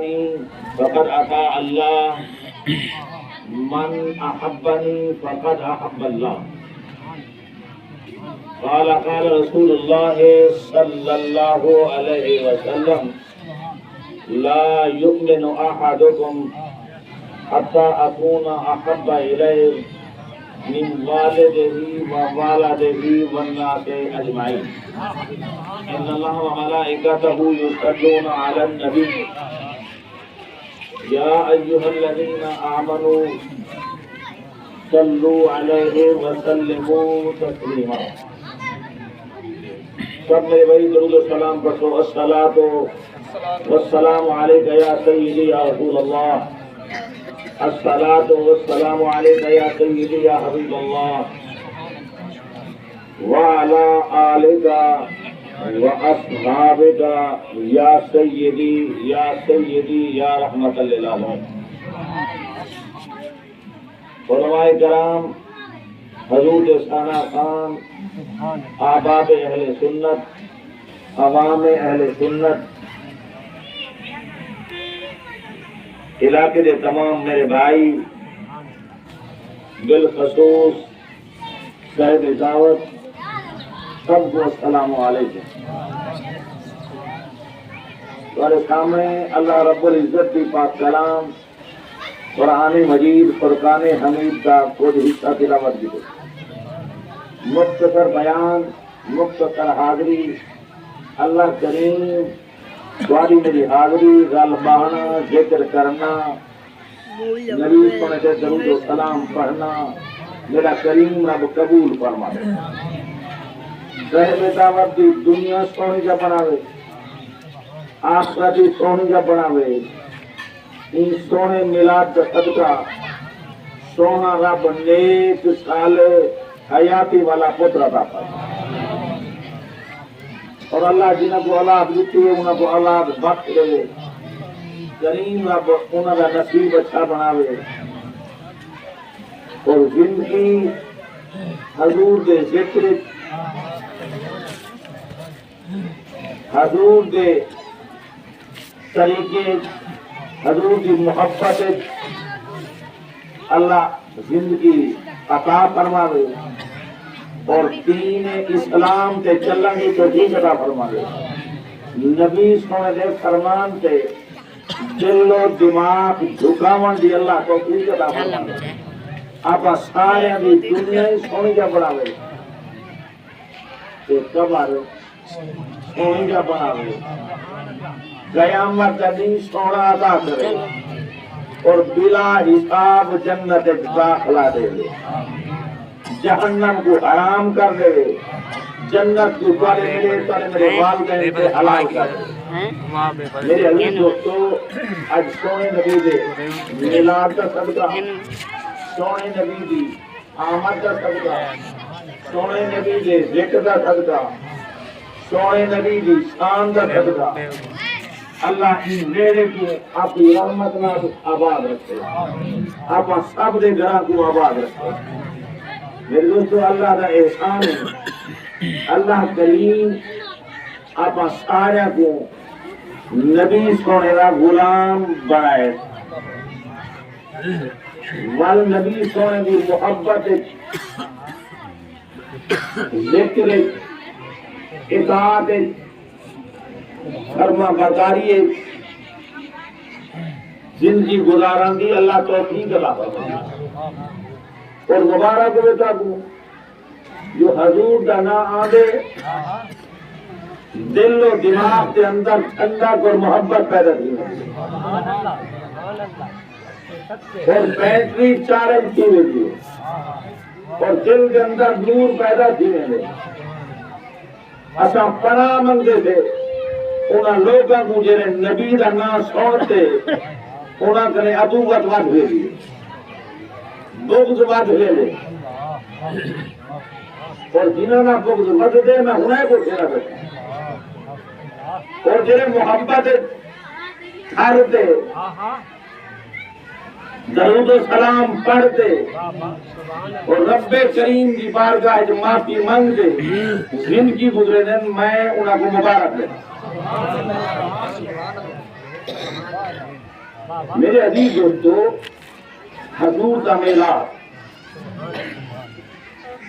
أطاعني فقد أطاع الله من أحبني فقد أحب الله قال رسول الله صلى الله عليه وسلم لا يؤمن أحدكم حتى أكون أحب إليه من والده ووالده والناس أجمعين إن الله وملائكته يصلون على النبي يا أيها الذين آمنوا صلوا عليه وسلموا تسليما سب میرے بھائی درود و سلام پڑھو الصلاۃ والسلام علیک یا سیدی یا رسول اللہ الصلاۃ والسلام علیک یا سیدی یا حبیب اللہ وعلی آلک واصحابک یا سیدی یا رحمت للعالمین علماء کرام، حضور ثانہ خان، احباب اہل سنت، عوام اہل سنت، علاقے کے تمام میرے بھائی، بالخصوص صاحب دعوت، سب کو السلام علیکم۔ تمہارے سامنے اللہ رب العزت کی پاک کلام قرآن مجید فرقان حمید کا کچھ حصہ تلاوت کی گئی۔ مختصر بیان، مختصر حاضری، اللہ کریم تمہاری میری حاضری غالبانہ ذکر کرنا، نبی پڑھ کے درود و سلام پڑھنا میرا کریم رب قبول فرما دے۔ صاحب دعوت دی دنیا سونی جا بناوے، آخرت سونی جا بناوے، ان سونے میلاد کا صدقہ سونا رب نیک صالح حیاتی والا پتر عطا فرمائے، اور اللہ جنہاں کو اولاد دیتی ہے انہاں کو اولاد بخش دے، کریم رب انہاں کا نصیب اچھا بناوے، اور زندگی حضور دے ذکر، حضور دے طریقے، حضور کی محبت اللہ زندگی عطا فرماوے، اور دین اسلام تے چلن کی توفیق عطا فرماوے، نبی سونے دے فرمان تے دل و دماغ جھکاون دی اللہ توفیق عطا فرماوے، آپ سارے دی دنیا سونی جا بناوے، تے قبر سونی جا بناوے، قیامت کا دن سونا عطا کرے، اور بلا حساب جنت داخلہ دے، جہنم کو حرام کر دے، جنت کو بڑے میرے والدین سے حلال کر دے۔ میرے عزیز دوستو، آج سونے نبی دے میلاد کا صدقہ، سونے نبی دی آمد کا صدقہ، سونے نبی دے ذکر کا صدقہ، سونے نبی دی شان کا صدقہ، اللہ کی میرے کو اپنی رحمت نال آباد رکھے، آپ سب دے گھراں کو آباد رکھے۔ میرے دوستو، اللہ کا احسان ہے، اللہ کریم آپ سارے کو نبی سونے کا غلام بنائے، وال نبی سونے کی محبت، ذکر، اطاعت، فرما برداری زندگی گزارن دی اللہ توفیق عطا فرمائے، اور مبارک بیٹا کو جو حضور دا نہ آدے دل و دماغ کے اندر ٹھنڈک اور محبت پیدا کی، اور بیٹری چارج کی ہوئی، اور دل کے اندر نور پیدا کی ہوئی۔ اساں پناہ منگے تھے انہاں لوگاں کو جڑے نبی دا نام سنتے انہاں کنے عدوت ود گئی، بغض ود گئے، اور جنہاں نا بغض ود دے میں انہیں کو پھیرا بیٹھا، اور جڑے محبت کرتے درود و سلام پڑھتے اور رب کریم کی بارگاہ وچ معافی منگتے زندگی گزرے دن، میں انہاں کو مبارک دیتا۔ میرے عزیز دوستو، حضور کا میلاد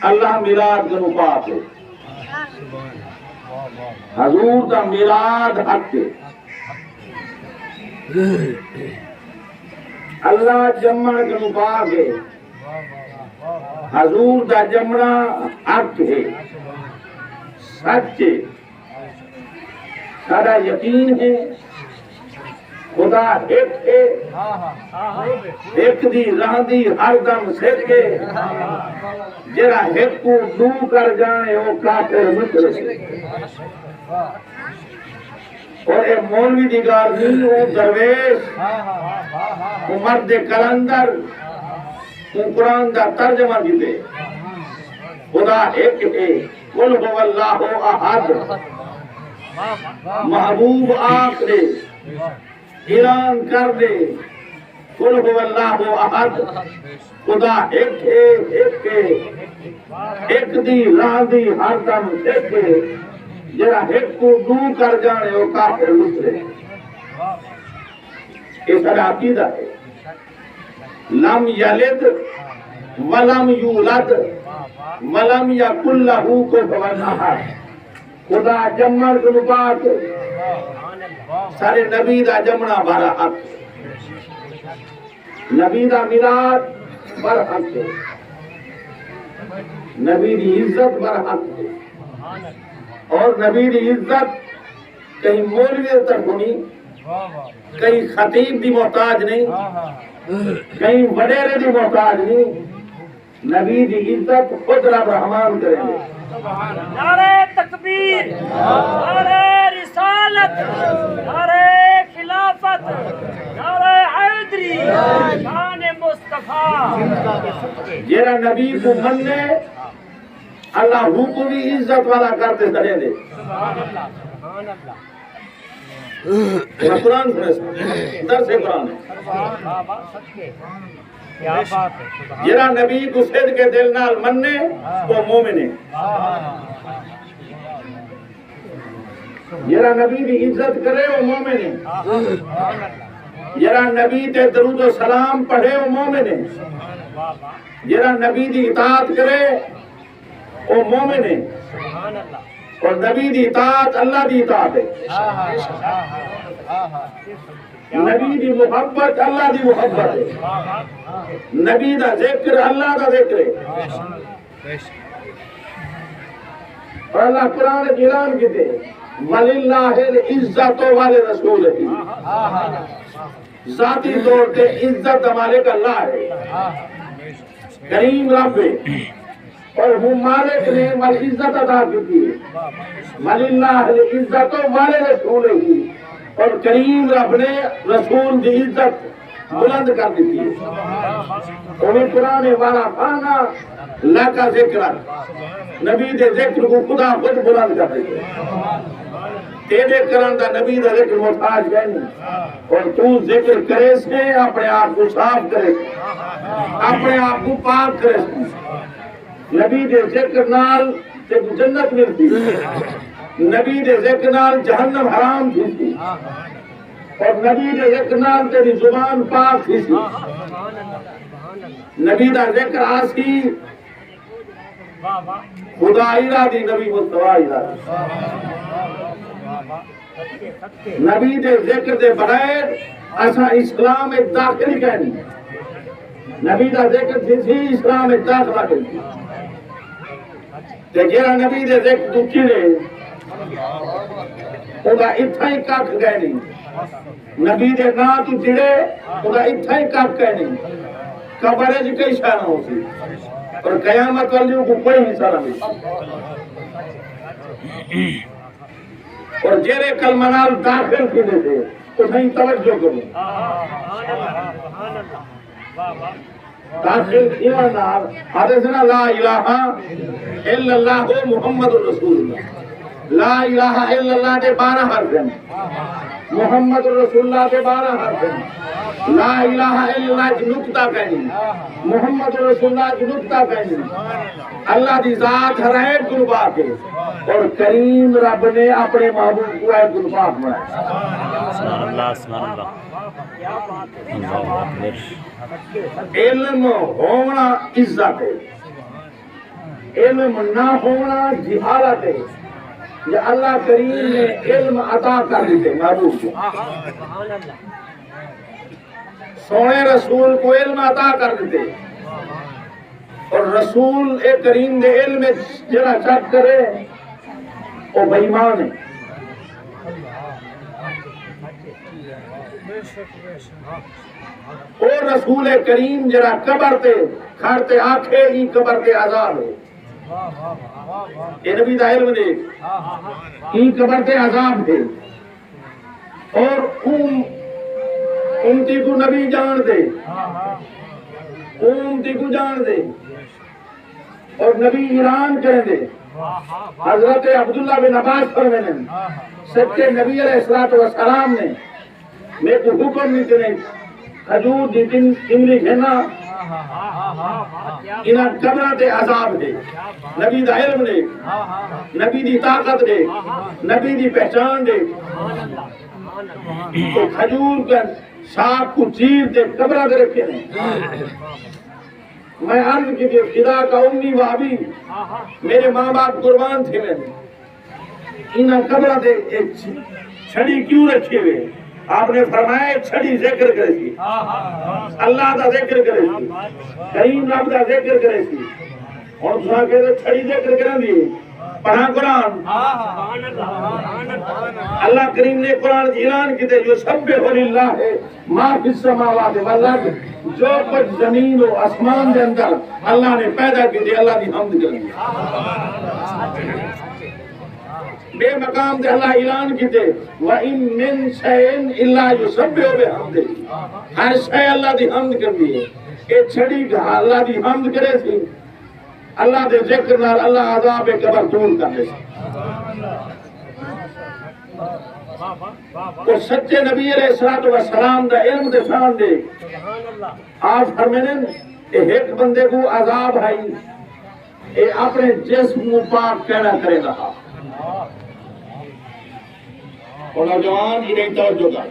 اللہ میلاد کے پاک ہے، حضور کا میلاد حق ہے، اللہ جمع کے پاک ہے، حضور کا جمنا حق ہے، سچ ہے، سارا یقین ہے خدا ایک ہے، ایک دی راہ دی ہر دم سکھ ہے، جرا ایک کو دو کر جانے وہ کافر مصر ہے، اور اے مولوی دی گال نہیں، وہ درویش، وہ مرد کلندر، وہ قرآن دا ترجمہ دیتے، خدا ایک ہے، قل هو اللہ احد، محبوب آخرے اعلان کر دے، قل هو اللہ احد، خدا ایک ہے، ایک ہے، ایک دی راہ دی ہر دم ایک ہے، جرا ایک کو دو کر جانے وہ کافر مصر ہے۔ یہ سارا عقیدہ ہے، لم یلد ولم یولد ولم یکن لہ کفوا احد، خدا جمع کے پاک سارے نبی دا جمنا بھرا حق، نبی دا میلاد بر حق ہے، نبی دی عزت بر حق ہے، اور نبی دی عزت کہیں مولوی تک ہونی، کہیں خطیب دی محتاج نہیں، کہیں وڈیرے دی محتاج نہیں، نبی دی عزت خود رب رحمان کریں گے۔ نعرہ تکبیر، نعرہ رسالت، نعرہ خلافت، نعرہ حیدری، شان مصطفیٰ۔ جیرا نبی کو مننے اللہ کو بھی عزت والا کرتے سڑے دے۔ قرآن سنے درس قرآن ہے، جیرا نبی کو صدق کے دل نال مننے وہ مومن ہے، جیرا نبی دی عزت کرے وہ مومن ہے، جیرا نبی تے درود و سلام پڑھے وہ مومن ہے، جیرا نبی دی اطاعت کرے وہ مومن ہے، اور نبی دی اطاعت اللہ دی اطاعت ہے، نبی دی محبت اللہ دی محبت ہے، نبی دا ذکر اللہ دا ذکر ہے، اور اللہ قرآن کے اعلان کیتے وَلِلَّهِ الْعِزَّةُ وَلِرَسُولِهِ، ذاتی طور پہ عزت مالک اللہ ہے، کریم رب ہے، اور وہ مالک نے عزت عطا کی ہے، وَلِلَّهِ الْعِزَّةُ وَلِرَسُولِهِ، اور کریم رب نے رسول کی عزت بلند کر دیتی ہے، اور قرآن والا فانا لکا ذکر، نبی دے ذکر کو خدا خود بلند کر دیتے ہیں، تیرے کرن دا نبی دا ذکر محتاج کہنی، اور تو ذکر کرے سے اپنے آپ کو صاف کرے، اپنے آپ کو پاک کرے، نبی دے ذکر نال تے جنت ملتی، نبی دے ذکر نال جہنم حرام تھی، اور نبی دے ذکر نال تیری زبان پاک تھی، نبی دا ذکر آسی خدا ارادی نبی مصطفیٰ ارادی، نبی دے ذکر دے بغیر ایسا اسلام ایک داخلی کہنی، نبی دا ذکر تھی اسلام ایک داخلہ کہنی، تے جیرا نبی دے ذکر تو چلے خدا اتھا ہی کاک کہنی، نبی دے نا تو چلے خدا اتھا ہی کاک کہنی، قبرے جی کئی شاہ نہ ہو سی، اور قیامت والیوں کو کوئی حصہ نہ ملی، اور جیرے کلمنال داخل کی دیتے تو صحیح توجہ کرو، داخل ایمانار حدثنا لا الہ الا اللہ محمد رسول اللہ، لا الہ الا اللہ دے 12 حرف ہیں، محمد رسول اللہ کے 12 حرف ہیں، لا الہ الا اللہ کی نقطہ کہنی، محمد رسول اللہ کی نقطہ کہنی، اللہ دی ذات ہر ایک گل پاک ہے، اور کریم رب نے اپنے محبوب کو ایک گل پاک بنایا۔ علم ہونا عزت ہے، علم نہ ہونا جہالت ہے۔ یہ اللہ کریم نے علم عطا کر دیتے محبوب کو، سونے رسول کو علم عطا کر دیتے، اور رسول کریم دے علم جڑا شک کرے وہ بے ایمان ہے۔ اور رسول کریم جڑا قبر تے کھڑتے آکھے ہی قبر تے عذاب ہے، یہ نبی دا علم نے ہی قبر تے عذاب ہے، اور امتی کو نبی جان دے، امتی کو جان دے، اور نبی ایران کریں دے۔ حضرت عبداللہ بن عباس فرماتے ہیں سچے نبی علیہ السلام نے میرے کو حکم نہیں کرے کھجور دی املی کھینا انہاں قبرہ تے عذاب دے، نبی دا علم دے، نبی دی طاقت دے، نبی دی پہچان دے، تو کھجور کا شاخ کو چیر دے قبرہ دے رکھے ہیں۔ میں عرض کی کہ خدا کا امی و ابی میرے ماں باپ قربان تھے، میں انہاں قبرہ دے ایک چھڑی کیوں رکھے ہوئے؟ آپ نے فرمایا چھڑی ذکر کرے سی، اللہ دا ذکر کرے سی، کریم رب دا ذکر کرے سی، اور دوسرا کہتے چھڑی ذکر کریں دی پڑھا قرآن۔ اللہ کریم نے قرآن اعلان کیتے جو سبح للہ ہے ما فی السماوات والارض، جو کچھ زمین و آسمان دے اندر اللہ نے پیدا کیتے اللہ دی حمد کریں۔ بے مقام دے اللہ اعلان کیتے وَإِن مِّن شَيْءٍ إِلَّا يُسَبِّحُ بِحَمْدِهِ، ہر شے اللہ دی حمد کرنی ہے۔ اے چھڑی اللہ دی حمد کرے سی، اللہ دے ذکر نال اللہ عذاب قبر دور کر دے سی۔ تو سچے نبی علیہ السلام دا علم دے شان دے آپ فرمانے اے ایک بندے کو عذاب ہے، اے اپنے جسم پاک کہنا کرے رہا۔ اور نوجوان انہیں توجہ کر،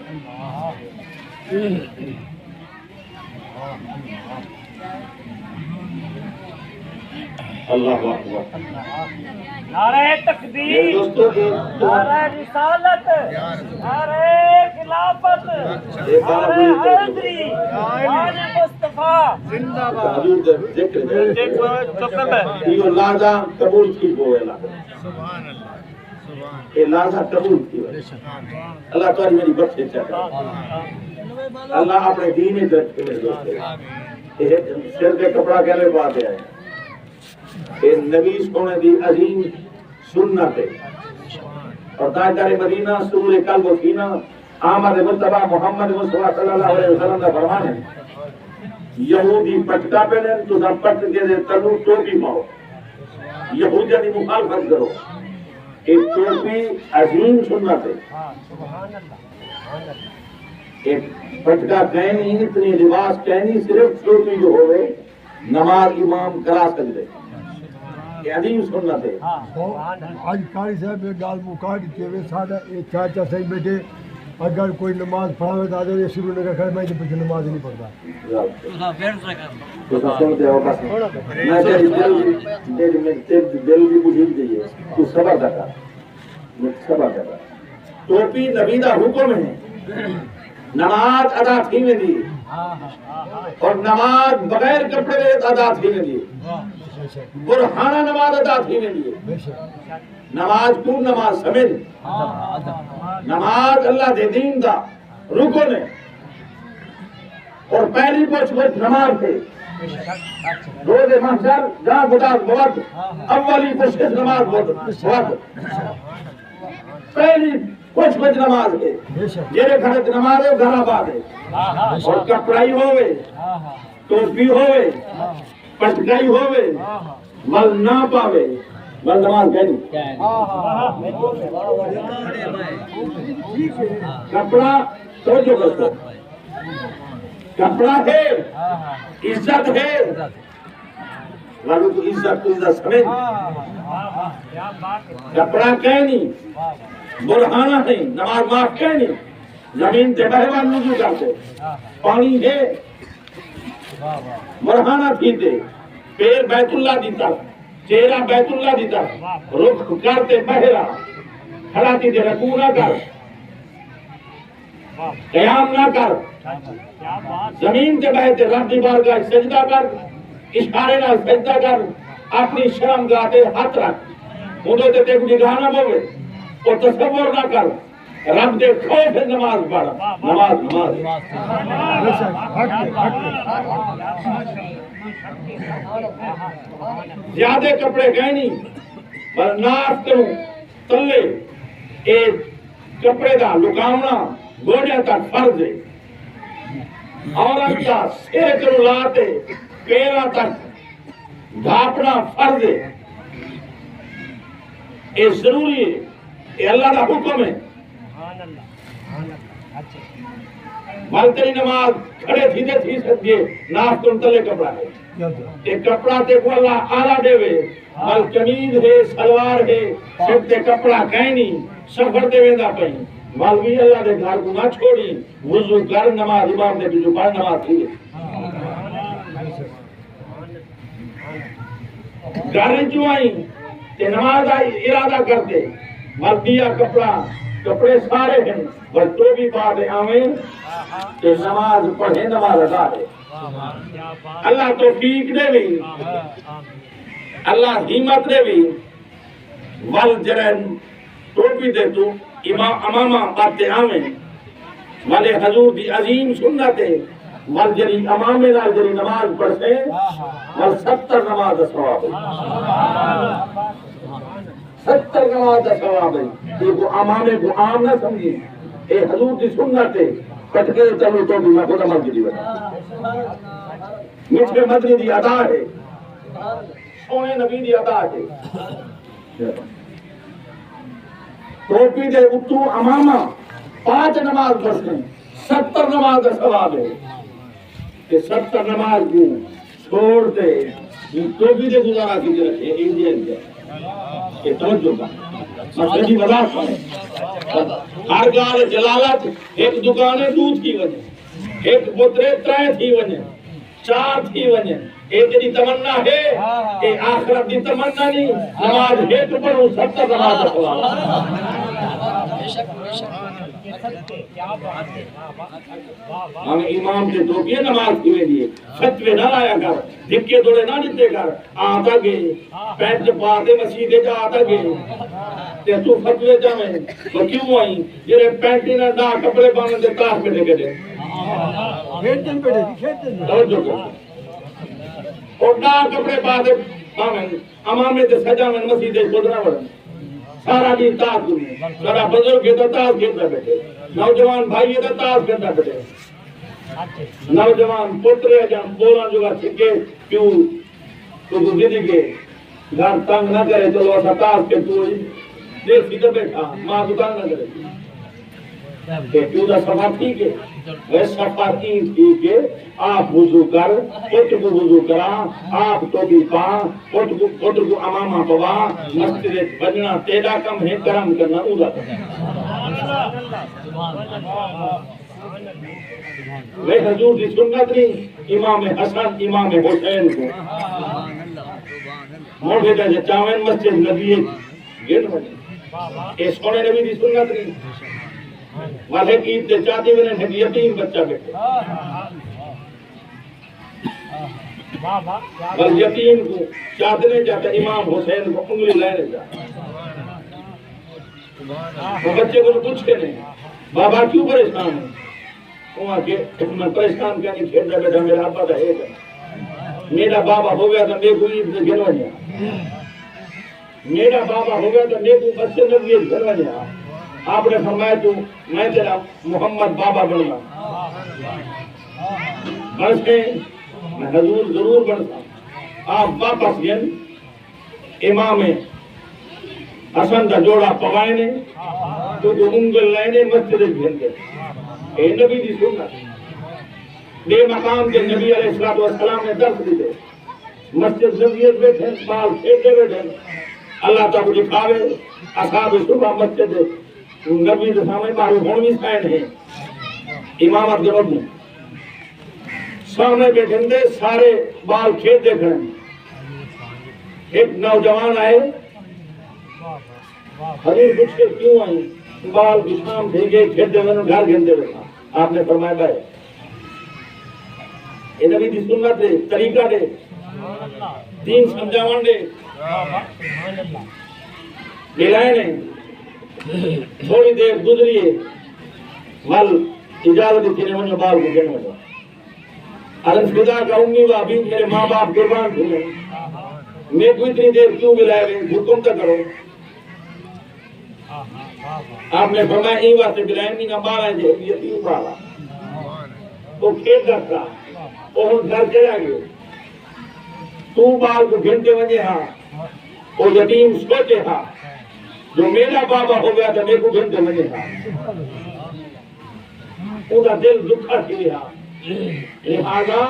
اللہ اکبر، نعرہ تکبیر، نعرہ رسالت، نعرہ خلافت، نعرہ حیدری، شان مصطفیٰ زندہ باد۔ حضور دے ذکر یہ لازہ قبول کی ہوئے، یہ لازہ قبول کی ہوئے۔ اللہ تعالی میری بخشے چاہتا ہے، اللہ اپنے دین درد کے لئے دوستے ہیں۔ یہ سر کے کپڑا کہلے بات ہے، یہ نبی سونے دی عظیم سنت ہے، اور تاجدار مدینہ سرور قلب و سینہ آمد مصطفیٰ محمد مصطفیٰ صلی اللہ علیہ وسلم کا فرمان ہے یہودی پٹکا پہنے تو نہ پٹ کے دے تنو ٹوپی پاؤ، یہودیہ دی مخالفت کرو۔ ایک ٹوپی عظیم سنت ہے، ایک پٹکا کہنی اتنی لباس کہنی صرف ٹوپی جو ہوئے نماز امام کرا سکتے، یہ عظیم سنت ہے۔ آج قاری صاحب ایک گال مکا دیتے ہوئے سادہ ایک چاچا صحیح بیٹھے اگر کوئی نماز پڑھاوے تو آدھے یہ شروع نہ کر میں جو پچھے نماز نہیں پڑھتا۔ تو سنتے ہو بس میں تیری دل بھی بجھیل دیئے تو صبر کرتا، صبر کرتا۔ ٹوپی نبی دا حکم ہے، نماز ادا تھی میں دی، اور نماز بغیر کپڑے ادا تھی میں دی، برہانہ نماز ادا تھی میں دی۔ نماز کو نماز سمجھ، نماز اللہ دے دین دا رکن ہے، اور پہلی پوچھ نماز ہے۔ روز محشر جہاں گداز بوت اولی پوچھ نماز بوت، پہلی پوچھ نماز ہے، جیرے گھر نماز ہے گھر آباد ہے، اور کپڑائی ہوئے، ٹوپی ہوئے، پٹکائی ہوئے، مل نہ پاوے، بس نماز کہنی کپڑا تو جو کرتا کپڑا ہے عزت ہے والوں کو عزت سمجھ کپڑا کہنی برہانہ ہے نماز معاف کہنی زمین تے بہوان نجو کرتے پانی ہے برہانہ پیتے پیر بیت اللہ دیتا چہرہ بیت اللہ دیتا رخ کرتے بہرا کھڑاتی دے رکوع نہ کر قیام نہ کر زمین تے بہتے رب دی بارگاہ سجدہ کر اشارے نہ سجدہ کر اپنی شرم گاہ ہاتھ رکھ مجھے تے دیکھ نگاہ نہ بوے اور تصور نہ کر رب دے خوف نماز پڑھ نماز زیادہ کپڑے گہنی پر ناف کروں تلے ایک کپڑے دا لکامنا گوڑیا تک فرض ہے عورت کا سر کروں لاتے پیرا تک دھاپنا فرض ہے یہ ضروری ہے یہ اللہ کا حکم ہے بلتری نماز کھڑے تھیدے تھی سکتے ناف کروں تلے کپڑا ہے کہ کپڑا تے کو اللہ آلہ دے وے بل کمید ہے سلوار ہے سب تے کپڑا کہنی سفر دے ویندہ پہن بل بھی اللہ دے گھر کو نہ چھوڑی وضو کر نماز امام دے جو پڑھ نماز تھی گھر جو آئیں تے نماز ارادہ کرتے بل دیا کپڑے سارے ہیں بل تو بھی بعد آمین کہ نماز پڑھے نماز ادا ہے اللہ توفیق دے بھی اللہ ہمت دے بھی ول جرن ٹوپی دے تو امامہ باتیں آمین والے حضور دی عظیم سنت ہے ول جری امامے نال جری نماز پڑھتے ول 70 نماز ثواب ہے 70 نماز ثواب ہے یہ کو امامے کو عام نہ سمجھیں اے حضور دی سنت ہے کٹکے چلو تو بھی میں خود عمل کی بتا مجھ پہ مدنی دی ادا ہے سونے نبی دی ادا ہے ٹوپی دے اتو امامہ 5 نماز پڑھتے 70 نماز کا ثواب ہے کہ 70 نماز کو چھوڑ دے ٹوپی دے گزارا کیجئے رکھے انڈین کے کہ توجہ کا مسجدی وضاحت پڑھے ہر گال جلالت ایک دکانے دودھ کی وجہ ایک بطرے 3 تھی وجہ 4 تھی وجہ ایک دی تمنا ہے کہ آخرت دی تمنا نہیں نماز ہے تو پڑھو 70 نماز پڑھو ہم امام کے تو یہ نماز کیوے دیے فتوے نہ لایا کر دھکے دوڑے نہ دیتے کر آتا گئے پینٹ پا دے مسیدے جا آتا گئے تے تو فتوے جا میں تو کیوں آئی جرے پینٹی نہ دا کپڑے بانے دے تاس میں دے دے کھیلتن پہ دے اور دا کپڑے پا دے امامے تے سجا میں مسیدے خودنا بڑھا سارا دن تاس دنیا سارا بزرگ کے تو تاس گھنٹا بیٹھے نوجوان بھائی تو تاس گھنٹا بیٹھے نوجوان پترے جان بولا جو گا چھکے کیوں تو گزری کے گھر تنگ نہ کرے چلو ایسا تاس کے تو دیکھ سیدھا بیٹھا ماں تو تنگ نہ کرے کہ کیوں دا صفحہ ٹھیک ہے ویسا پاکی ٹھیک ہے آپ وضو کر پوٹ کو وضو کرا آپ تو بھی پا پوٹ کو امامہ پوا مسجد بجنا تیرا کم ہے کرم کرنا اولا وہ حضور دی سنت نہیں امام حسن امام حسین کو موڑے جا چاوین مسجد نبی گیٹ بنے اے سونے نبی دی سنت نہیں والے کی تے چاہتے ہوئے نے یتیم بچہ بیٹھے بل یتیم کو چاہتے جاتا امام حسین کو انگلی لینے جاتا وہ بچے کو پوچھتے نہیں بابا کیوں پریشان ہے وہاں کہ میں پریشان کیا نہیں کھیلتا بیٹھا میرا ابا تھا ایک میرا بابا ہو گیا تھا میرے کو عید سے گھر بنیا میرا بابا ہو گیا تھا میرے کو بچے نے عید گھر بنیا آپ نے فرمایا تو میں تیرا محمد بابا بننا بڑھتے میں حضور ضرور بڑھتا آپ واپس گئے امام حسن دا جوڑا پوائے نے تو انگل لینے مسجد گھنٹے اے نبی دی سنت بے مقام کے نبی علیہ السلام نے درس دیتے مسجد زمزیت بیٹھیں بال کھیتے بیٹھیں اللہ تعالیٰ دکھاوے اصحاب صبح مسجد نبی کے سامنے مارو ہونی سائن ہے امامت کے وقت سامنے بیٹھیں دے سارے بال کھیت دیکھ رہے ہیں ایک نوجوان آئے حضور پوچھ کے کیوں آئی بال بشام بھیگے کھیت دے میں گھر گھنٹے بیٹھا آپ نے فرمایا بھائی یہ نبی دی سنت دے طریقہ دے دین سمجھاون دے لائے نے تھوڑی دیر گزریے مل اجازت دیتی نے منہ بال کو گھنے میں ارن فدا کا امی و ابھی میرے ماں باپ قربان تھے میں کو اتنی دیر کیوں بلائے گئے حکم تو کرو آپ نے فرمایا این واسطے بلائے نہیں نہ بال آئے یتیم بالا وہ کھیت رکھتا وہ گھر چلا گئے تو بال کو گھنٹے وجہ ہاں وہ یتیم سوچے ہاں جو میرا بابا ہو گیا تھا میرے کو گھنٹے وجہ ہاں پورا دل دکھا کیا لہذا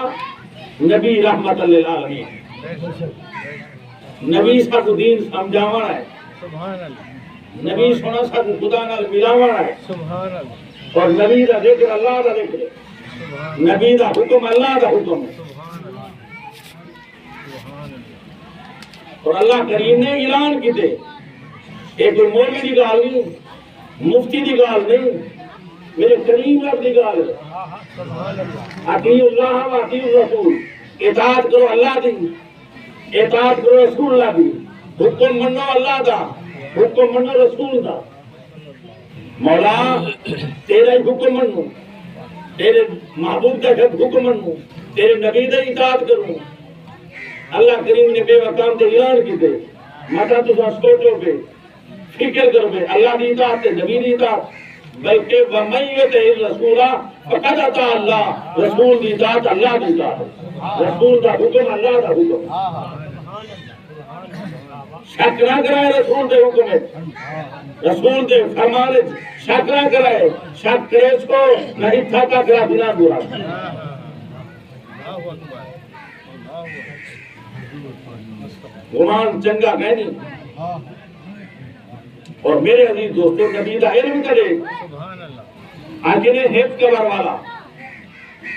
نبی رحمت اللہ علیہ نبی سا کو دین سمجھاونا ہے نبی سونا سا کو خدا نال ملاونا ہے اور نبی دا ذکر اللہ دا ذکر نبی دا حکم اللہ دا حکم ہے اور اللہ کریم نے اعلان کیتے ایک کوئی مولوی دی گال نہیں مفتی دی گال نہیں میرے کریم رب دی گال ہے اطیع اللہ و اطیع الرسول اطاعت کرو اللہ دی اطاعت کرو رسول اللہ دی حکم منو اللہ دا حکم منو رسول دا مولا تیرا ہی حکم منو تیرے محبوب کا حکم منو تیرے نبی دا اطاعت کروں اللہ کریم نے بے مقام تے اعلان کیتے متا تو سوچو پہ فکر کرو پہ اللہ دی اطاعت تے نبی دی اطاعت بلکہ وَمَن يُطِعِ الرَّسُولَ فَقَدْ أَطَاعَ اللَّهَ رسول دی اطاعت اللہ دی اطاعت رسول دا حکم اللہ دا حکم شک نہ کرائے رسول دے حکم ہے رسول دے فرمانے شک نہ کرائے شک کرے اس کو نہیں تھا کا کرا بنا برا گمان چنگا کہنی اور میرے عزیز دوستوں نبی دا علم کرے آجنے حفظ کبر والا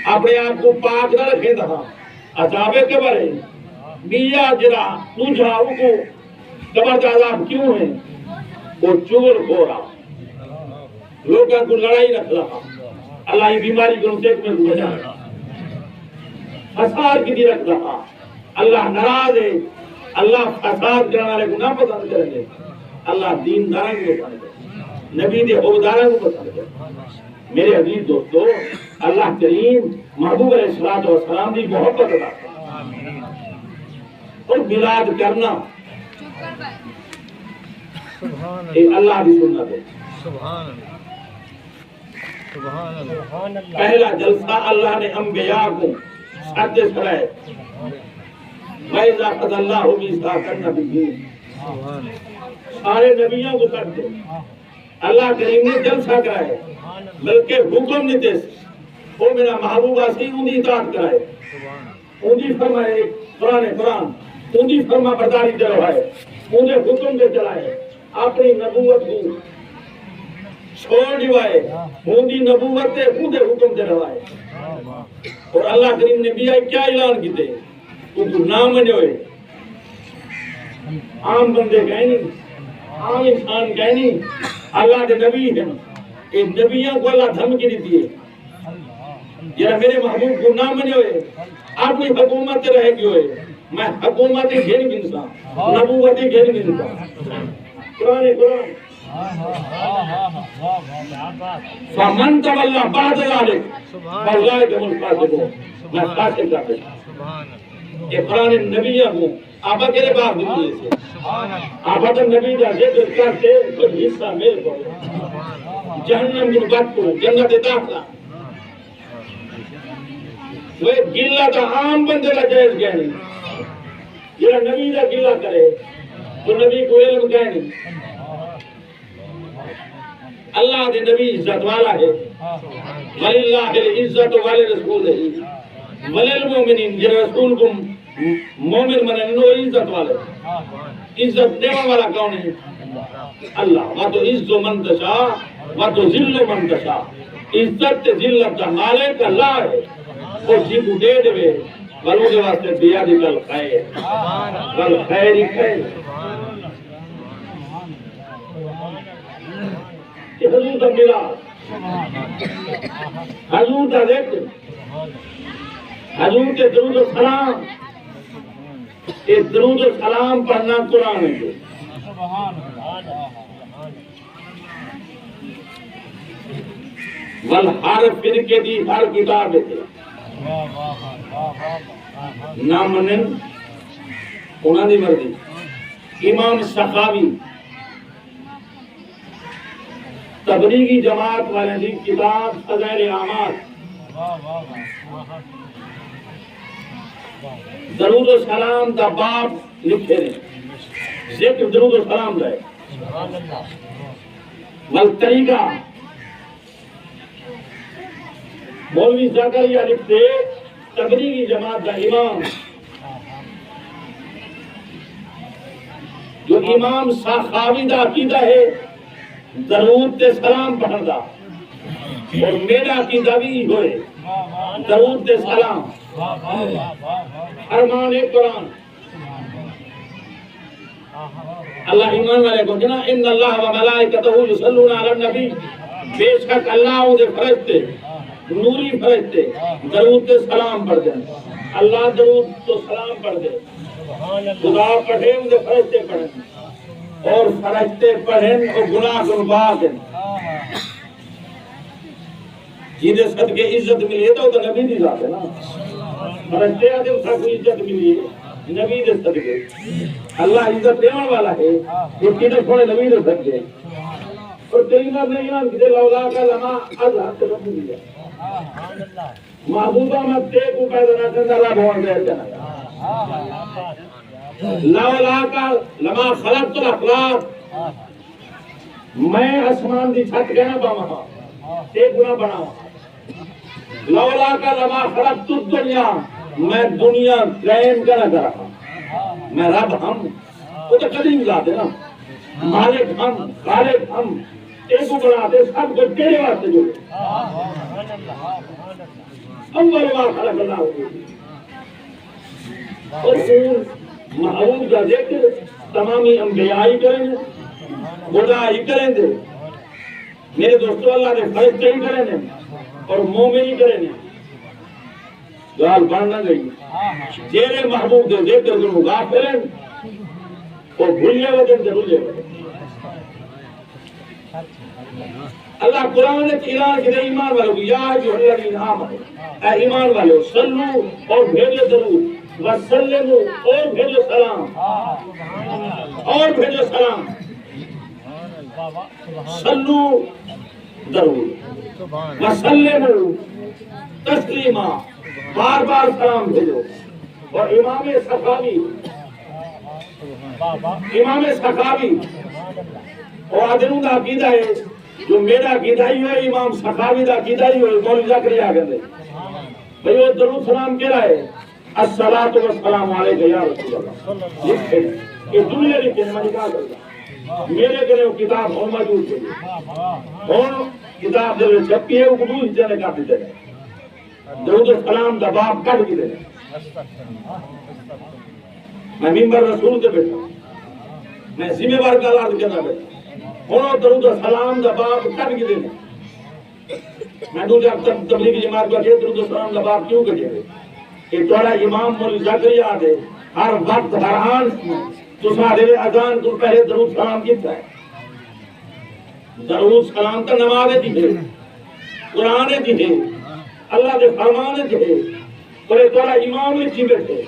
اپنے آپ کو پاک نہ رکھے دہا عذاب کبر ہے میاں جرا تجھا کو کبر کا عذاب کیوں ہے وہ چور ہو رہا لوگوں کو لڑائی رکھ رہا اللہ ہی بیماری کو دیکھ میں گزا فساد کی دی رکھ رہا اللہ ناراض ہے اللہ فساد کرنے والے کو نہ پسند کریں گے اللہ دین داروں کو پسند کرے نبی دے عہدیداروں کو پسند کرے میرے عزیز دوستو اللہ کریم محبوب علیہ السلام دی محبت ادا کرے اور میلاد کرنا یہ اللہ دی سنت ہے پہلا جلسہ اللہ نے انبیاء کو ساتھ سڑائے وَإِذَا قَضَى اللَّهُ مِيثَاقَ النَّبِيِّينَ سارے نبیوں کو کرتے اللہ کریم نے جلسہ کرائے بلکہ حکم نہیں دے وہ میرا محبوبہ سی انہی اطاعت کرائے انہی فرمائے قرآن انہی فرما برداری دے رہے انہیں حکم دے چلائے اپنی نبوت کو چھوڑ دیوائے انہی نبوت دے انہیں حکم دے رہے اور اللہ کریم نے بھی کیا اعلان کیتے ان کو نام بنے ہوئے عام بندے کہیں نہیں عام انسان کہیں نہیں اللہ کے نبی ہیں ان نبیوں کو اللہ دھمکی دیتی ہے یہ میرے محبوب کو نام بنے ہوئے آپ کوئی حکومت رہے گی ہوئے میں حکومت گھیر گنسا نبوت گھیر گنسا قرآن فمن تولى بعد ذلك فاولئك هم الفاسقون میں فاسق کرتے یہ قرآن نبیوں کو آپ کے بعد دیجیے سے آپ تو نبی کا ذکر کرتے تو حصہ میرے کو جہنم کی بات کو جنت داخلہ وہ گلہ کا عام بندے کا جائز گیا نہیں یہ نبی کا گلہ کرے تو نبی کو علم کہہ نہیں اللہ دے نبی عزت والا ہے وللہ العزت ولرسول ہے وللمؤمنین جن رسول کو مومن منن نو عزت والے عزت دینے والا کون ہے اللہ وہ تو عز من تشاء وہ تو ذل من تشاء عزت تے ذلت دا مالک اللہ ہے وہ جی کو دے دے بلو دے واسطے دیا دی کل خیر ہی خیر حضور دا ملا حضور دا ذکر حضور کے درود و سلام یہ درود و سلام پڑھنا قرآن ہے ول ہر فرقے دی ہر کتاب ہے نہ منن انہاں دی مرضی امام سخاوی تبلیغی جماعت والے دی کتاب فضائل اعمال درود و سلام دا باب لکھے نے ذکر درود و سلام دا ہے والطریقہ مولوی زکریا لکھتے تبلیغی جماعت دا امام جو امام سخاوی دا عقیدہ ہے درود تے سلام پڑھن دا اور میرا عقیدہ بھی ہوئے درود تے سلام ارمان قرآن اللہ ایمان والے کو جنا ان اللہ و ملائکتہ یصلون علی النبی بے شک اللہ او دے فرشتے نوری فرشتے درود تے سلام پڑھ دیں اللہ درود تو سلام پڑھ دے خدا پڑھے ان دے فرشتے پڑھیں اور فرشتے پڑھیں اور گناہ گنبا دیں جنہیں صدقے عزت ملی ہے تو نبی دی ذات ہے نا فرشتے آدھے اس کو عزت ملی ہے نبی دے صدقے اللہ عزت دینے والا ہے یہ کدھر تھوڑے نبی دے صدقے اور کلمہ نے ایمان کدھر لولا کا لما ازہر سے رب دیا محبوبہ مدے کو پیدا نہ کرنا اللہ بہت دے جانا لولا کا لما خلقت الاخلاق میں اسمان دی چھت کہنا پاؤں ایک گناہ بناؤں لولا کا لما خلقت الدنیا میں دنیا قائم کرنا کرا میں رب ہم وہ تو قدیم ذات ہے نا مالک ہم خالق ہم ایک کو بناتے سب کو تیرے واسطے جوڑے اول ما خلق اللہ اور محبوب کا ذکر تمامی انبیاء ہی کریں گے خدا ہی کریں گے میرے دوستو اللہ نے فرشتے ہی کریں گے اور مومن ہی کریں گے گال بڑھنا گئی جیرے محبوب دے ذکر کو غافلیں اور بھولے وطن سے بھولے وطن اللہ قرآن نے اعلان کیا ایمان والوں کو یا جو الذین آمنوا اے ایمان والوں صلو اور بھیجو درود وسلمو اور بھیجو سلام اور بھیجو سلام صلو درود وسلمو تسلیما بار بار سلام بھیجو اور امام سخاوی اور آدھروں کا عقیدہ ہے جو میرا عقیدہ ہی ہوئے امام سخاوی کا عقیدہ ہی ہوئے مولوی زکریا کہتے ہیں بھئی وہ درود سلام کہہ رہا ہے الصلاۃ والسلام علیکہ یا رسول اللہ لکھے یہ دنیا لکھے ہیں میں کہا کرتا میرے کرے وہ کتاب ہو موجود ہے ہون کتاب دے چھپی ہے وہ قبول جانے کا دیتے ہیں درود السلام دا باب کٹ بھی دے میں ممبر رسول کے بیٹھا میں ذمہ وار کا عرض کرنا بیٹھا ہونو درود السلام دا باب کٹ بھی دے میں دو جب تبلیغی جماعت کو کہے درود السلام دا باب کیوں کٹے گئے کہ توڑا امام مولوی زکریا دے ہر وقت ہر آن تو سارے اذان تو پہلے درود سلام کیتا ہے درود سلام کا نماز دی ہے قرآن دی ہے اللہ دے فرمان دی ہے اور توڑا امام لکھی بیٹھے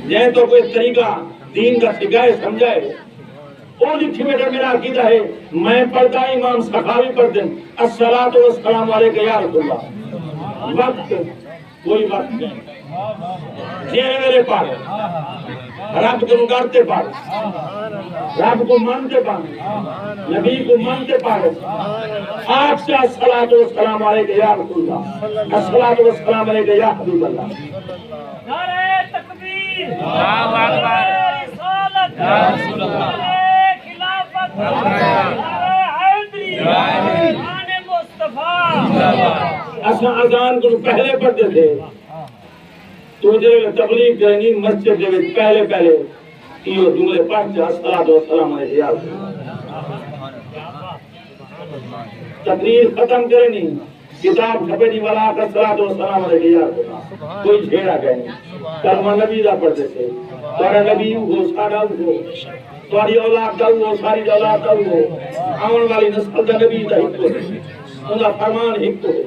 جائے تو کوئی طریقہ دین کا سکھائے سمجھائے اور لکھی بیٹھا میرا عقیدہ ہے میں پڑھتا امام سخاوی پڑھتے الصلاۃ والسلام علیکہ یا رسول اللہ وقت کوئی وقت نہیں یہ میرے پاس رب کو ڈرتے پاس رب کو مانتے پاس نبی کو مانتے پاس آپ سے الصلاۃ والسلام علیکہ یا رسول اللہ الصلاۃ والسلام علیکہ یا حبیب اللہ نعرہ تکبیر نعرہ رسالت نعرہ خلافت نعرہ حیدری شان مصطفیٰ اصلا اذان کو پہلے پڑھتے تھے تو جب تبلیغ کرنی مسجد دے وچ پہلے یہ جملے پڑھ کے الصلاۃ والسلام علیہ یا رسول اللہ تقریر ختم کرنی کتاب چھپے نہیں والا الصلاۃ والسلام علیہ یا رسول اللہ کوئی چھیڑا گئے کلمہ نبی دا پڑھتے تھے تمہارا نبی ہو سارا ہو تمہاری اولاد دا ہو ساری اولاد دا ہو آن والی نسل دا نبی دا ایک ہو ان کا فرمان ایک تو ہے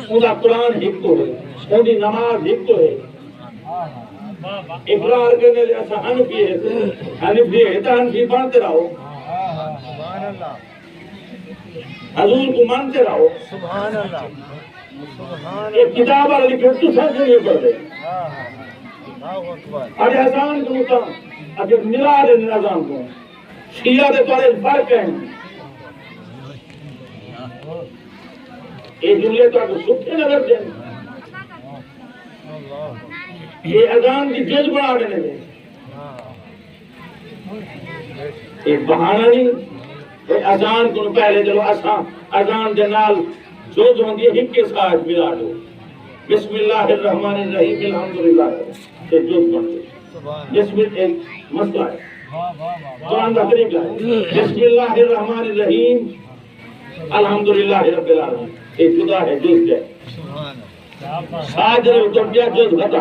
ان کا قرآن ایک تو ہے ان کی نماز ایک تو ہے اقرار کرنے لئے ایسا حنفی ہے تو حنفی بانتے رہو حضور کو مانتے رہو ایک کتاب والا لکھے تو ساتھ نہیں پڑھ دے آج احسان کو مطلب اگر ملا دے نظام کو شیعہ دے توڑے فرق ہیں یہ جملے تو آپ سکھے نظر دیں یہ اذان کی جز بنا دینے دیں ایک بہانہ نہیں اذان کو پہلے چلو اذان دے نال جو ہوندی ہے ہک کے ساتھ ملا دو بسم اللہ الرحمن الرحیم الحمدللہ یہ جو پڑھتے جس میں ایک مسئلہ ہے قرآن کا طریقہ ہے بسم اللہ الرحمن الرحیم الحمدللہ رب العالمین ایک خدا ہے جز ہے ساجر تو کیا جز ختم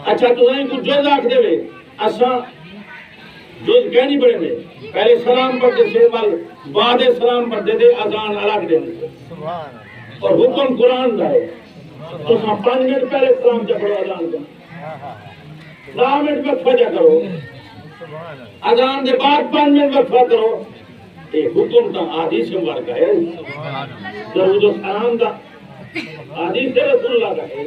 اچھا تو نہیں کچھ جز آکھ دے اساں جز کہنی پڑے میں پہلے سلام پڑھتے سے بعد سلام پڑھتے تھے اذان الگ دینے اور حکم قرآن کا ہے تو 5 منٹ پہلے سلام جب پڑھو اذان کا 10 منٹ وقفہ جا کرو اذان دے بعد 5 منٹ وقفہ کرو یہ حکم کا حدیث مبارک کا ہے درود و سلام کا حدیث رسول اللہ کا ہے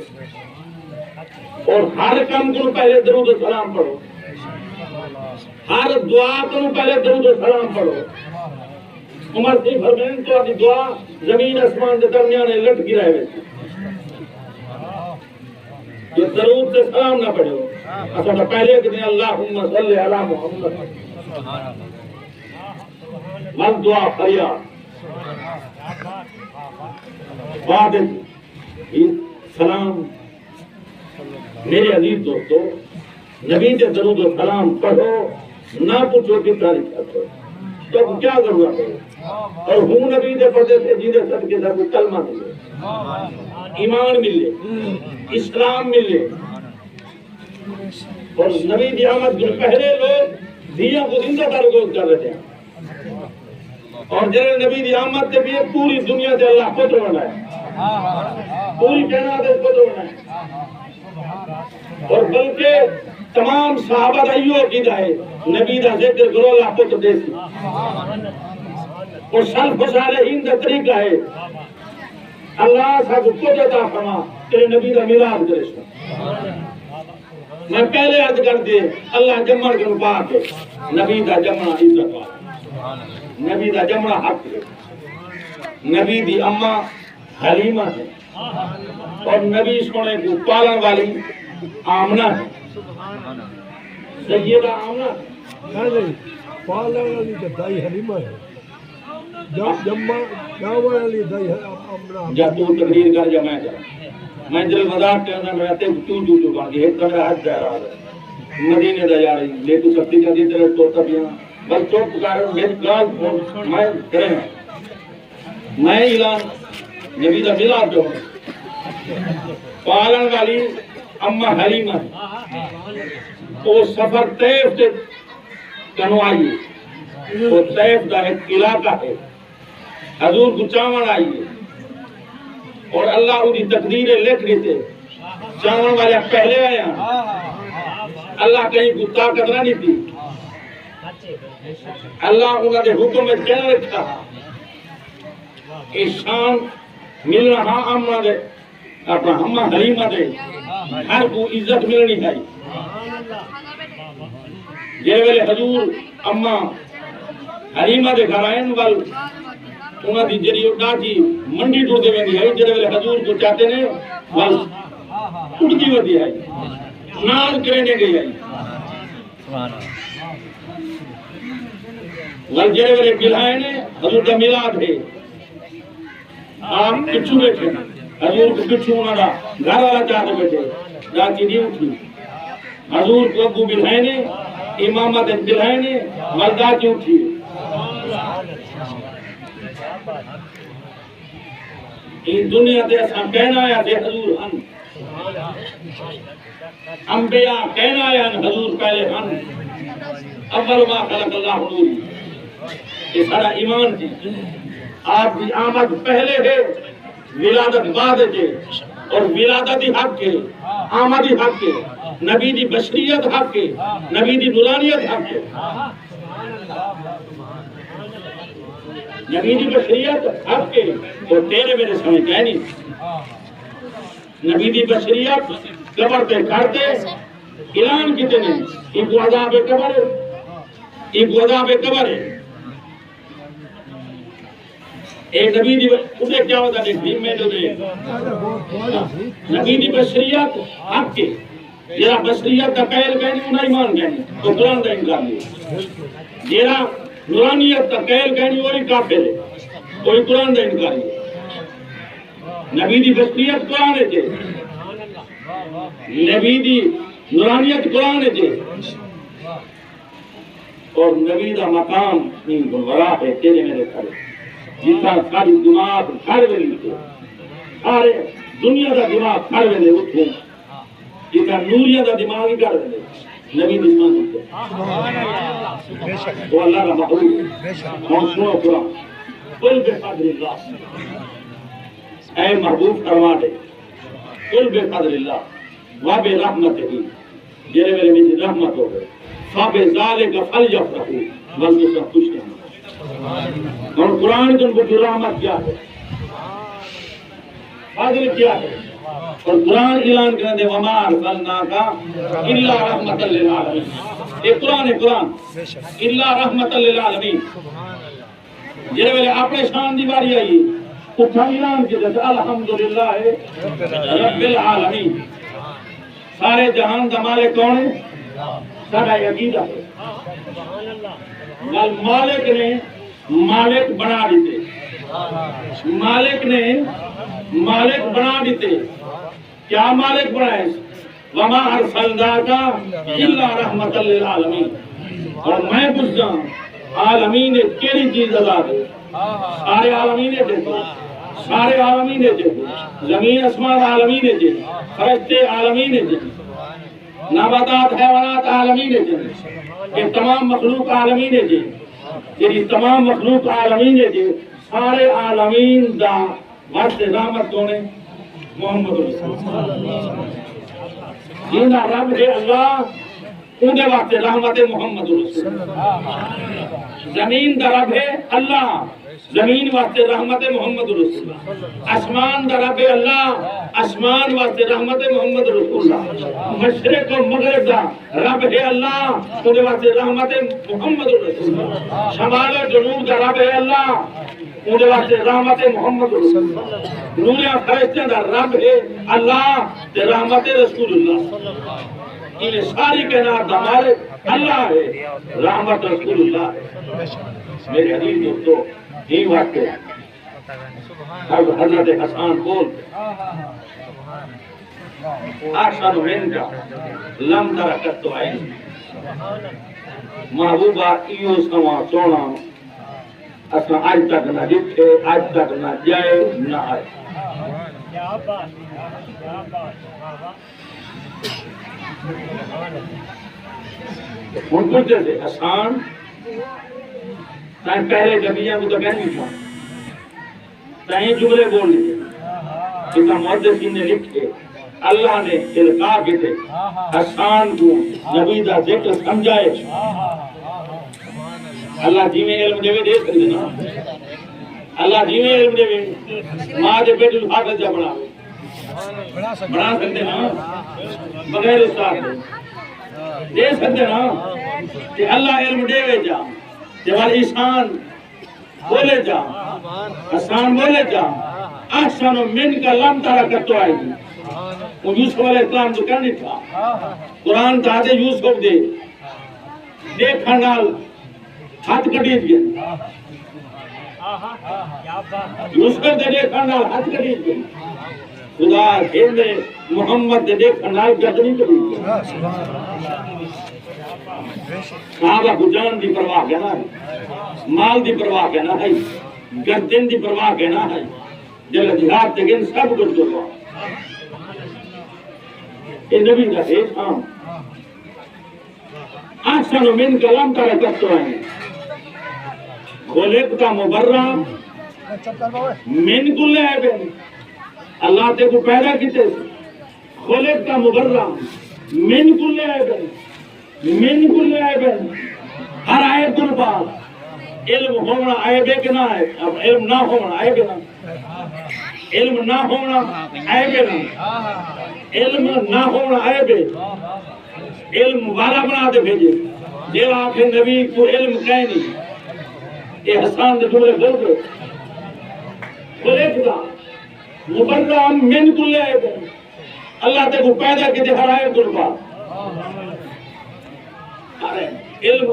اور ہر کام کو پہلے درود و سلام پڑھو ہر دعا کو پہلے درود و سلام پڑھو عمر سی فرمائیں تو اپنی دعا زمین اسمان کے درمیان لٹ گرا ہے یہ درود سے سلام نہ پڑھو اصلا پہلے کہ اللہم صلی علی محمد من دعا فریاد بعد سلام میرے عزیز دوستو نبی کے درود و سلام پڑھو نہ پوچھو کتنا لکھا کرو تو کیا ضرورت ہے اور ہوں نبی کے پڑھتے تھے جنہیں سب کے سب کلمہ ملے ایمان ملے اسلام ملے اور نبی کی آمد جو پہلے لوگ دیا کو زندہ ترگوز کر رہے ہیں اور جنہیں نبی کی آمد سے بھی پوری دنیا سے اللہ خود رونا ہے پوری کائنات سے خود رونا ہے اور بلکہ تمام صحابہ ایو کی ہے نبی دا ذکر کرو اللہ کو تو دیسی اور سلف صالحین دا طریقہ ہے اللہ سب کو عطا فرما تیرے نبی دا میلاد کرے میں پہلے عرض کر دے اللہ جمع کر پاک نبی دا جمع عزت والا نبی دا جمع حق ہے نبی دی اماں حلیمہ ہے اور نبی سونے کو پالن والی آمنہ ہے سیدہ آمنہ نہیں پالن والی تو دائی حلیمہ ہے جمع جاوہ والی دائی آمنہ جب تو تقریر کر جا میں جا میں جل مذاق کے اندر رہتے تو باقی ہے تو میرا حد جا رہا ہے مدینے دا جا رہی لے تو سکتی کا دی طرح تو تبیاں بس تو پکارے میری کال میں کریں میں اعلان نبی دا ملاد جو پالن والی اماں حلیمہ وہ سفر طیف سے کنو آئیے وہ طیف دا ایک علاقہ ہے حضور کو چاون آئیے اور اللہ انہی تقدیریں لکھ لیتے چاون والے پہلے آیا اللہ کہیں کو طاقت نہ نہیں تھی اللہ انہوں نے حکم میں کہنا رکھا شان مل رہا امنا دے اپنا ہمہ حلیمہ دے ہر کو عزت ملنی ہے جے ویلے حضور اما حلیمہ دے گھر آئین وال انہاں دی جڑی ڈاٹی منڈی ٹر دے ویندی ہے جے ویلے حضور کو چاہتے نے وال اٹھدی ویندی ہے ناز کرنے گئی ہے وال جے ویلے گلائے نے حضور دا میلاد ہے آپ پچھو بیٹھے حضور کو پچھو انہاں دا گھر والا چاہتے بیٹھے ڈاٹی نہیں اٹھی حضور کو ابو بلائے نے امامت بلائے نے مردہ کی اٹھی اس دنیا دے اساں کہنا آیا تھے حضور ہن انبیاء کہنا آیا حضور پہلے ہن اول ما خلق اللہ نور یہ سارا ایمان تھی آپ کی آمد پہلے ہے ولادت بعد ہے اور ولادت ہی حق ہے آمد ہی حق ہے نبی دی بشریت حق ہے نبی دی نورانیت حق ہے نبی دی بشریت حق ہے اور تیرے میرے سمجھ ہے نہیں نبی دی بشریت قبر پہ کرتے اعلان کتنے ایک عذاب قبر ہے ایک عذاب قبر ہے ایک نبی دی اسے کیا ہوتا ہے میں جو دے نبی دی بشریت حق ہے جیرا بشریت کا قیل کہنی انہا ایمان کہنی تو قرآن دا انکار نہیں جیرا نورانیت کا قیل کہنی وہی کافر ہے وہی قرآن دا انکار نہیں نبی دی بشریت قرآن ہے جے نبی دی نورانیت قرآن ہے جے اور نبی دا مقام ان گلورا ہے تیرے میرے کھڑے جتا ساری دماغ کھڑ ویلی تھے سارے دنیا دا دماغ کھڑ ویلے اٹھے جتا نوریہ دا دماغ ہی کھڑ ویلے نبی دشمان ہوتے وہ اللہ کا محبوب ہم سنو قرآن قل بقدر اللہ اے محبوب فرما دے قل بقدر اللہ وبرحمتہ جرے میرے میں رحمت ہو گئے فبذالک فلیفرحوا بلکہ سب خوش رہنا اور قرآن تم کو رحمت کیا ہے فضل کیا ہے اور قرآن اعلان کرنے دے وما ارسلناک الا رحمتا للعالمین یہ قرآن ہے قرآن الا رحمتا للعالمین جنہے ویلے اپنے شان دیواری آئی اتھا اعلان کی جیسے الحمدللہ رب العالمین سارے جہان دا مالک کون ہے سارا عقیدہ ہے مالک نے مالک بنا دیتے مالک نے مالک بنا دیتے کیا مالک بنائے وما ارسلناک الا رحمتا للعالمین اور میں پوچھتا ہوں عالمین نے کیری چیز ادا دے سارے عالمین نے دیتے سارے عالمین نے دیتے زمین اسمان عالمین نے دیتے فرشتے عالمین نے دیتے نباتات حیوانات عالمین نے دیتے یہ تمام مخلوق عالمین نے دیتے یہ تمام مخلوق عالمین نے دیتے سارے عالمین دا وقت رحمت کونے محمد رسول اللہ جنہا رب ہے اللہ انہیں وقت رحمت محمد رسول اللہ زمین دا رب ہے اللہ زمین واسطے رحمت محمد رسول اللہ اسمان دا رب ہے اللہ اسمان واسطے رحمت محمد رسول اللہ مشرق و مغرب دا رب ہے اللہ انہیں واسطے رحمت محمد رسول اللہ شمال و جنوب دا رب ہے اللہ انہیں واسطے رحمت محمد رسول اللہ نوریاں فرشتیں دا رب ہے اللہ تے رحمت رسول اللہ انہیں ساری کہنا دمارے اللہ ہے رحمت رسول اللہ ہے میرے عزیز دوستو یہ وقت ہے حضرت حسان بول آشان وین کا لم ترکت تو آئین محبوبہ ایو سوا سونا اسنا آج تک نہ جتے آج تک نہ جائے نہ آئے ان پوچھتے تھے حسان تائیں پہلے جبیہ کو تو کہنی تھا تائیں جملے بول لیتے کتنا محدثین نے لکھے اللہ نے تلقا کے تھے حسان کو نبی دا ذکر سمجھائے اللہ جی میں علم دے دے سکتے نا اللہ جی میں علم دے ماں دے بیٹھ الفاظت جا بنا بنا سکتے نا بغیر استاد دے سکتے نا کہ اللہ علم دے وے جا کہ والی احسان بولے جا احسان بولے جا احسن من کا لم تارا کرتو آئے گی وہ یوسف علیہ السلام تو کرنی تھا قرآن تھا دے یوسف دے دیکھا نال ہاتھ کٹیج گئے یوسف دے دیکھا نال ہاتھ کٹیج گئے خدا کھیلے محمد دے دیکھا نال گردنی کٹیج گئے صحابہ کو جان دی پرواہ کہنا ہے مال دی پرواہ کہنا ہے گردن دی پرواہ کہنا ہے جل جہاد تگن سب کچھ کروا اے نبی کا احسان احسن من کلام تارا کرتو آئیں خلق کا مبرہ من کل عیبن اللہ تے کو پیدا کیتے خلق کا مبرہ من کل عیبن من کل عیبن ہر عیب در بعد علم ہونا عیب ہے کہ نہ ہے علم نہ ہونا عیب ہے نہ علم نہ ہونا عیب ہے نہ علم نہ ہونا عیب ہے علم والا بنا دے بھیجے جیل آنکھیں نبی کو علم کہیں نہیں یہ حسان دے جملے بول دے خلق دا مبرہ من کل عیب اللہ تے کو پیدا کی دے ہر عیب در بعد علم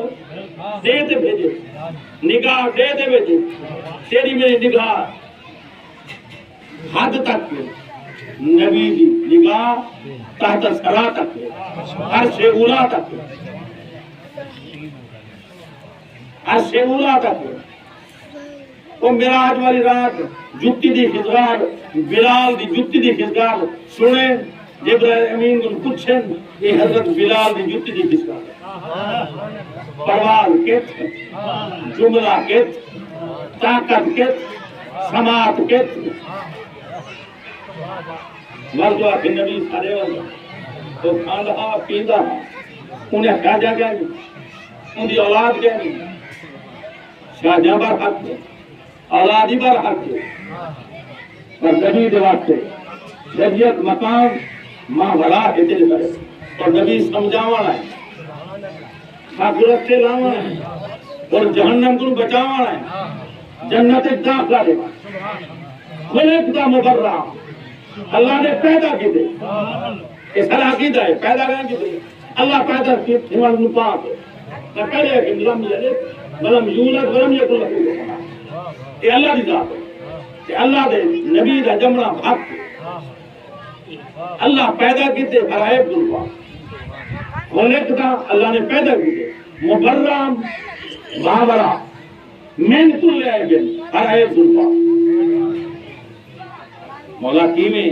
دے دے بھیجے نگاہ دے دے بھیجے تیری میری نگاہ حد تک نبی دی نگاہ تحت سرا تک عرش اولا تک عرش اولا تک وہ معراج والی رات جتی دی خزگار بلال دی جتی دی خزگار سنے جبرائیل امین کو پوچھیں یہ حضرت بلال دی جتی دی خزگار پرواز کت جملہ کت طاقت کت سماعت کت مرد آخر نبی سارے ہوگا تو کھانا پیندہ انہیں خاجہ گیا نہیں ان دی اولاد گیا نہیں شاہجہاں بار حق دے اولادی بار حق دے اور نبی دے واسطے شریعت مقام ماں بھلا ہے دل کرے اور نبی سمجھاوانا ہے حقیقت سے لاوانا ہے اور جہنم کو بچاوانا ہے جنت داخلہ دے خلق دا مبرہ اللہ نے پیدا کی دے اس ہر عقیدہ ہے پیدا کرنے کی دے اللہ پیدا کی تھیوان نپاک ہے نہ پہلے ہے کہ لم یلد ولم یولد ولم یکن لہ کفوا احد یہ اللہ دی ذات ہے کہ اللہ دے نبی دا جملہ حق ہے اللہ پیدا کی دے ہر عیب دور پاک خلق دا اللہ نے پیدا کی دے مبرہ بابرہ من کل عیب ہر عیب دور پاک مولا کی میں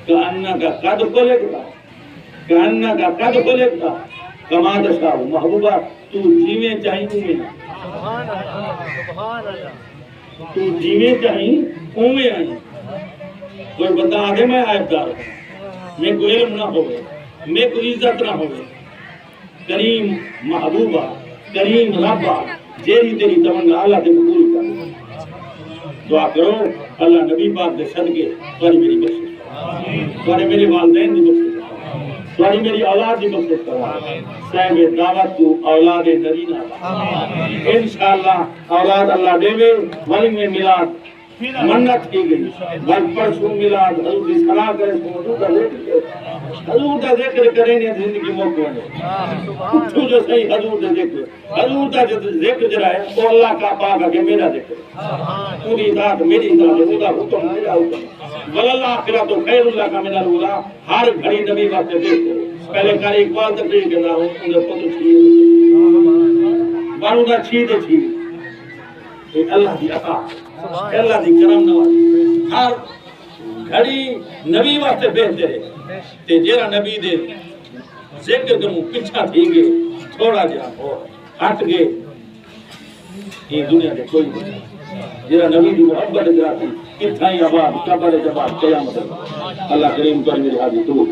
کانکا قد خلقتا کانکا قد خلقتا کما تشاء محبوبہ تو جیویں چاہیں اویں تو جیویں چاہیں اویں آئیں کوئی بندہ آگے میں عیب دار ہوں میں کوئی علم نہ ہوئے میں کوئی عزت نہ ہوئے کریم محبوبہ کریم ربہ جیری تیری تمنا اللہ تے قبول کر دعا کرو اللہ نبی پاک دے صدقے تمہاری میری بخشش تمہارے میرے والدین دی بخشش تمہاری میری اولاد دی بخشش کروا صاحب دعوت کو اولاد نرینہ انشاءاللہ اولاد اللہ دے وے ولی میں میلاد منت کی گئی بل پرسوں میلاد حضور کی صلاح کرے حضور کا ذکر کریں گے زندگی موقع ہے اٹھو جو صحیح حضور کا ذکر جرا ہے وہ اللہ کا پاک ہے میرا ذکر پوری ذات میری ذات ہے خدا حکم میرا حکم وللہ آخرت و خیر اللہ کا من الاولیاء ہر گھڑی نبی واسطے دیکھو پہلے کاری اقبال تقریر کرنا ہوں انہیں پتو چھیئے بارو دا چھیئے دے چھیئے اللہ دی عطا اللہ دی کرم نوازی ہر گھڑی نبی واسطے بہتر ہے تے جیرا نبی دے ذکر کروں پچھا تھی گے تھوڑا جا ہٹ گے یہ دنیا دے کوئی نہیں جیرا نبی دی محبت جاتی کتھائی آباد قبر جباد قیامت اللہ کریم کر میری حاضر تو